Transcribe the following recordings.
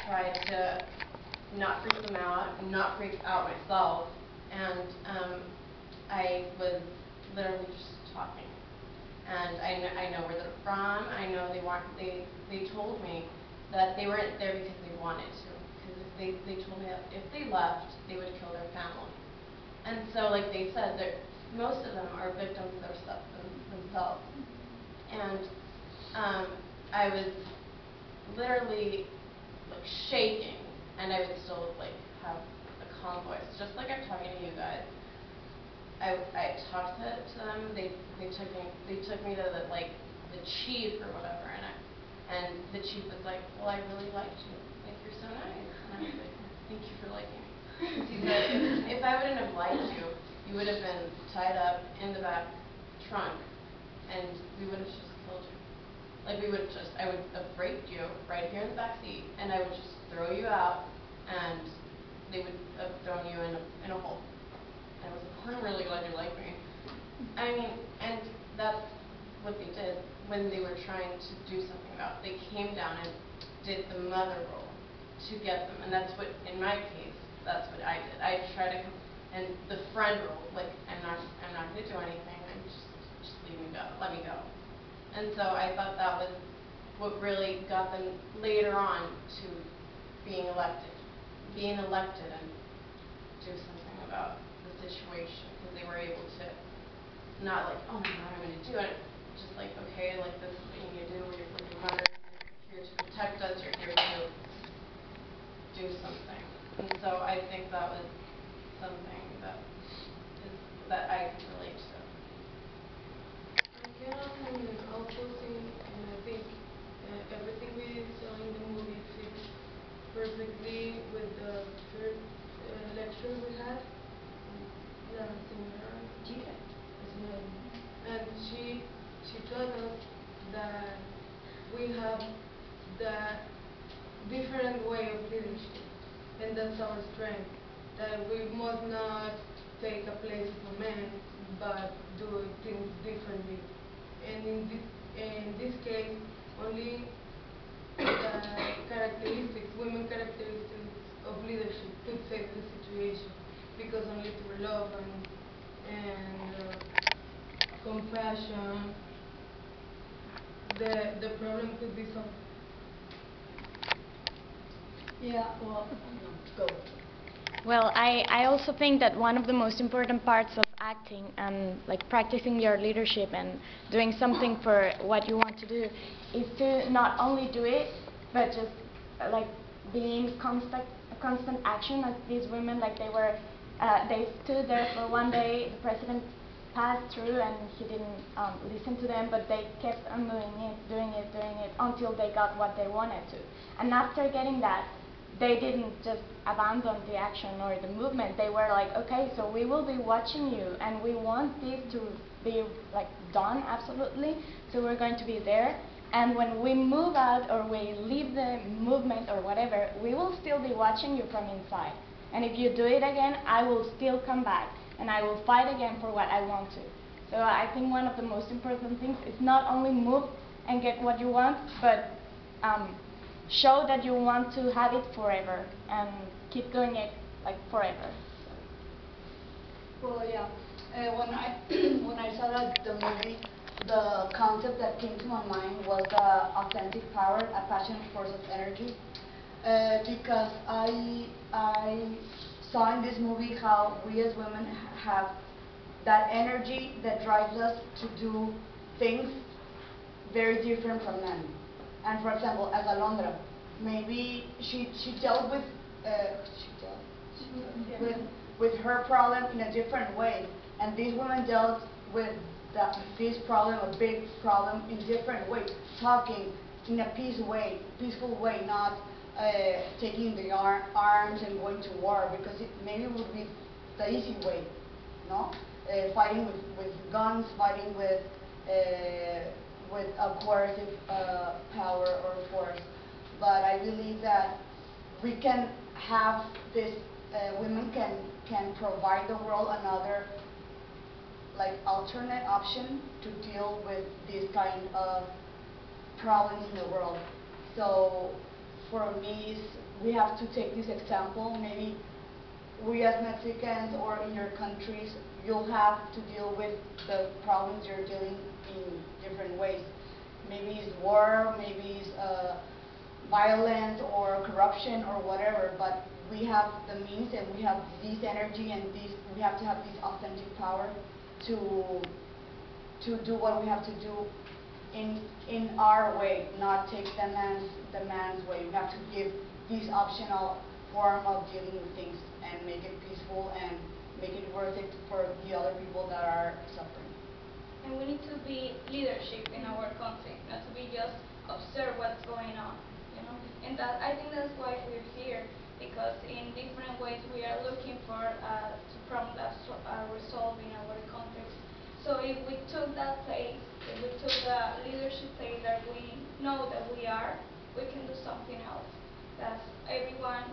tried to not freak them out, not freak out myself, and I was literally just talking. And I know where they're from. I know they told me that they weren't there because they wanted to. Because they told me that if they left, they would kill their family. And so, like they said, most of them are victims themselves. And I was literally like shaking, and I would still like have a calm voice, just like I'm talking to you guys. I talked to them. They took me to the chief or whatever, and the chief was like, well, I really liked you. Like, you're so nice. And I was like, thank you for liking me. He said, if I wouldn't have liked you, you would have been tied up in the back trunk, and we would have just killed you. Like, I would have raped you right here in the back seat, and I would just throw you out, and they would have thrown you in a hole. And I was like, I'm really glad you like me. I mean, and that's what they did when they were trying to do something about it. They came down and did the mother role to get them, and that's what, in my case, that's what I did. I tried to come, and the friend role, like, I'm not going to do anything. I'm just leave me go, let me go. And so I thought that was what really got them later on to being elected and do something about the situation, because they were able to not like, oh my God, I'm going to do it. Just like, okay, like this is what you need to do. We're your mother. You're here to protect us. You're here to do something. And so I think that was something that I could relate to. Yeah, and also think, and I think everything we saw in the movie fits perfectly with the first lecture we had. Yeah, similar. And she told us that we have the different way of leadership, and that's our strength. That we must not take a place of a man, but do things differently. And in this case, only the characteristics, women characteristics of leadership could save the situation, because only through love and compassion the problem could be solved. Yeah, well, go. Well, I also think that one of the most important parts of acting and like practicing your leadership and doing something for what you want to do is to not only do it, but just like being constant action, as these women, like they stood there for one day, the president passed through and he didn't listen to them, but they kept on doing it until they got what they wanted to. And after getting that, they didn't just abandon the action or the movement. They were like, okay, so we will be watching you, and we want this to be like done absolutely, so we're going to be there. And when we move out or we leave the movement or whatever, we will still be watching you from inside. And if you do it again, I will still come back and I will fight again for what I want to. So I think one of the most important things is not only move and get what you want, but show that you want to have it forever and keep doing it like forever. Well, yeah. When I when I saw the movie, the concept that came to my mind was the authentic power, a passion force of energy. Because I saw in this movie how we as women have that energy that drives us to do things very different from men. And for example, as Alondra, maybe she dealt with with her problem in a different way, and this woman dealt with this problem, a big problem, in different ways, talking in a peaceful way, not taking the arms and going to war, because it maybe would be the easy way, no? Fighting with guns, fighting with a coercive power or force. But I believe that we can have this, women can provide the world another like alternate option to deal with this kind of problems in the world. So for me is we have to take this example. Maybe we as Mexicans or in your countries, you'll have to deal with the problems you're dealing in different ways. Maybe it's war, maybe it's violence or corruption or whatever, but we have the means and we have this energy and we have to have this authentic power to do what we have to do in our way, not take the man's way. We have to give this optional form of dealing with things and make it peaceful and make it worth it for the other people that are suffering. And we need to be leadership in our country, not to be just observe what's going on, you know. And that I think that's why we're here, because in different ways we are looking for to promote a resolve in our countries. So if we took that place, if we took the leadership place that we know that we are, we can do something else. That everyone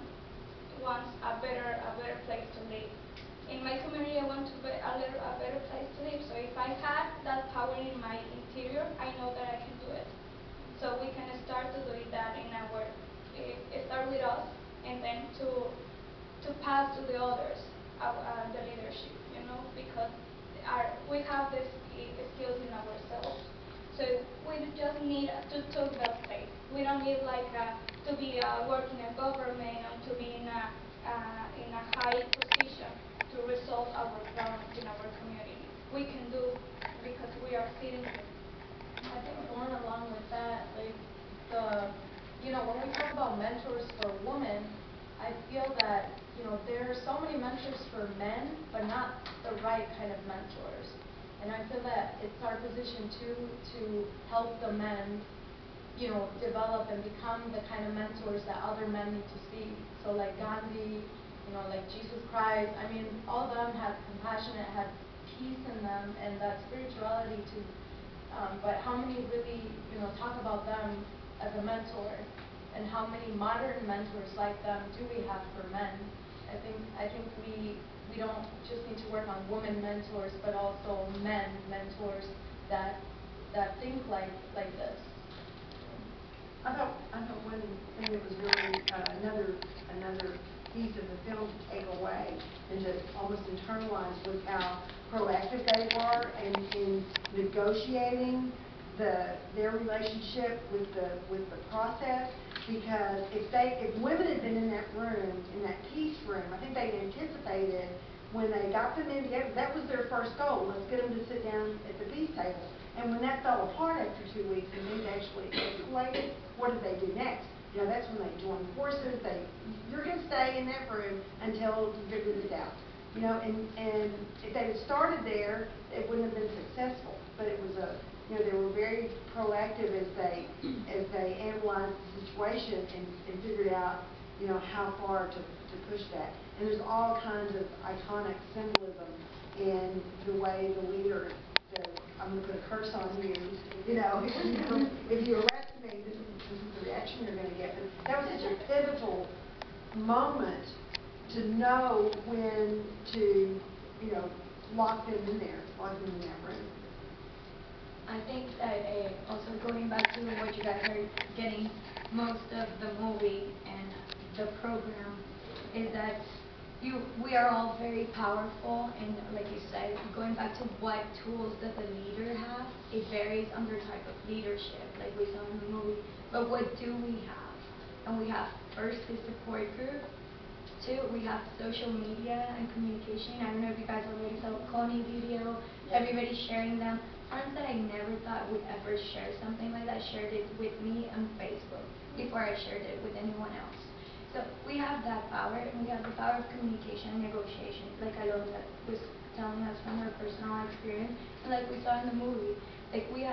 wants a better place to live. In my community, I want to be a better place to live. So if I had that power in my interior, I know that I can do it. So we can start to do that in our, start with us, and then to pass to the others, the leadership, you know, because we have the skills in ourselves. So we just need to take that place. We don't need like to be working in government or to be in a high position to resolve our problems in our community. We can do because we are citizens. I think going along with that, like when we talk about mentors for women, I feel that, there are so many mentors for men, but not the right kind of mentors. And I feel that it's our position too to help the men, develop and become the kind of mentors that other men need to see. So like Gandhi, like Jesus Christ, I mean, all of them had compassion, had peace in them, and that spirituality too. But how many really, talk about them as a mentor, and how many modern mentors like them do we have for men? I think we don't just need to work on women mentors, but also men mentors that think like this. I thought one thing that was really another piece of the film to take away and to almost internalize was how proactive they were in negotiating their relationship with the process. Because if women had been in that room, in that peace room, I think they anticipated when they got them in together, that was their first goal. Let's get them to sit down at the peace table. And when that fell apart after 2 weeks and things actually escalated, what did they do next? That's when they joined forces. You're going to stay in that room until you figure this out. And if they had started there, it wouldn't have been successful. But it was they were very proactive as they analyzed the situation and figured out, how far to push that. And there's all kinds of iconic symbolism in the way the leader says, I'm going to put a curse on you. If you arrest me, this is the reaction you're going to get. But that was such a pivotal moment to know when to, lock them in there, lock them in that room. I think that also going back to what you guys are getting most of the movie and the program is that we are all very powerful, and like you said, going back to what tools does a leader have, it varies under type of leadership, like we saw in the movie. But what do we have? And we have first the support group. 2, we have social media and communication. I don't know if you guys already saw Connie video, everybody sharing them. Friends that I never thought would ever share something like that shared it with me on Facebook before I shared it with anyone else. So we have that power, and we have the power of communication and negotiation, like Alonza was telling us from her personal experience, and like we saw in the movie. Like we have